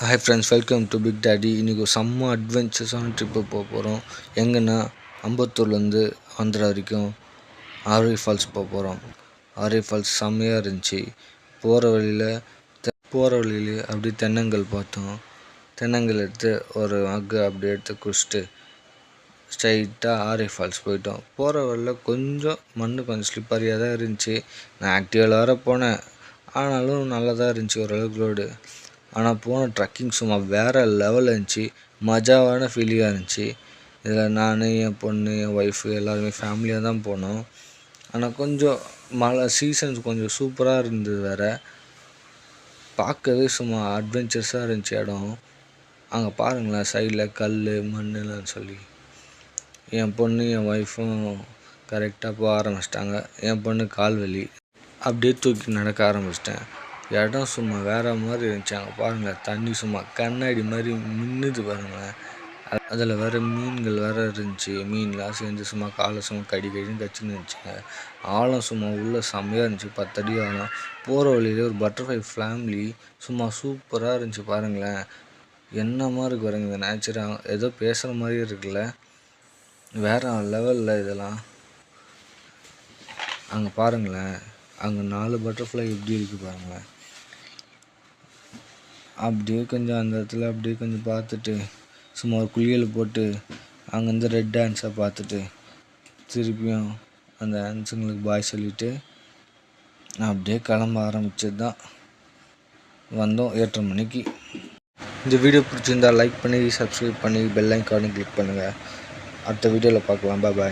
Hi friends, welcome to Big Daddy. இன்றைக்கி ஒரு செம்ம அட்வென்ச்சர்ஸான ட்ரிப்பு போகிறோம். எங்கன்னா அம்பத்தூர்லேருந்து ஆந்திரா வரைக்கும் ஆர்வி ஃபால்ஸ் போகிறோம். ஆர்வி ஃபால்ஸ் செம்மையாக இருந்துச்சு. போகிற வழியிலே அப்படியே தென்னங்கல் பார்த்தோம். தென்னங்கல் எடுத்து ஒரு மக்கு அப்படியே எடுத்து குடிச்சிட்டு ஸ்ட்ரைட்டாக ஆர்வி ஃபால்ஸ் போயிட்டோம். போகிற வழியில் கொஞ்சம் ஸ்லிப்பரியாக தான் இருந்துச்சு. நான் ஆக்டிவாவில் வேறு போனேன். ஆனாலும் நல்லா தான் இருந்துச்சு ஓரளவுக்கு ரோடு. ஆனால் போன ட்ரக்கிங் சும்மா வேறு லெவலில் இருந்துச்சு. மஜாவான ஃபீலிங்காக இருந்துச்சு. இதில் நான், என் பொண்ணு, என் ஒய்ஃபு எல்லாருமே ஃபேமிலியாக தான் போனோம். ஆனால் கொஞ்சம் மழை சீசன்ஸ் கொஞ்சம் சூப்பராக இருந்தது வேறு. பார்க்கவே சும்மா அட்வென்ச்சர்ஸாக இருந்துச்சு இடம். அங்கே பாருங்களேன், சைடில் கல் மண்ணுலாம் சொல்லி. என் பொண்ணு என் ஒய்ஃபும் கரெக்டாக போக ஆரம்பிச்சிட்டாங்க. என் பொண்ணு கால் வலி, அப்படியே தூக்கி நடக்க ஆரம்பிச்சிட்டேன். இடம் சும்மா வேறு மாதிரி இருந்துச்சு. அங்கே பாருங்களேன், தண்ணி சும்மா கண்ணாடி மாதிரி மின்னுது பாருங்களேன். அதில் வேறு மீன்கள் வேறு இருந்துச்சு. மீன்லாம் சேர்ந்து சும்மா காலை சும்மா கடின்னு கச்சின்னு இருந்துச்சுங்க. ஆழம் சும்மா உள்ளே செம்மையாக இருந்துச்சு. 10 அடி ஆழம். போகிற வழியிலே ஒரு பட்டர்ஃப்ளை ஃபேமிலி சும்மா சூப்பராக இருந்துச்சு பாருங்களேன். என்னமா இருக்குது பாருங்க இந்த நேச்சராக. ஏதோ பேசுகிற மாதிரியே இருக்குல்ல, வேறு லெவலில் இதெல்லாம். அங்கே பாருங்களேன், அங்கே 4 பட்டர்ஃப்ளை எப்படி இருக்குது பாருங்களேன். அப்படியே கொஞ்சம் அந்த இடத்துல அப்படியே கொஞ்சம் பார்த்துட்டு சும்மா ஒரு குளியல் போட்டு அங்கேருந்து ரெட் டான்ஸை பார்த்துட்டு திருப்பியும் அந்த டான்ஸுங்களுக்கு பாய் சொல்லிவிட்டு அப்படியே கிளம்ப ஆரம்பிச்சது தான். வந்தோம் 8:30 மணிக்கு. இந்த வீடியோ பிடிச்சிருந்தால் லைக் பண்ணி, சப்ஸ்கிரைப் பண்ணி, பெல் ஐக்கானை கிளிக் பண்ணுங்கள். அடுத்த வீடியோவில் பார்க்கலாம். பாய்.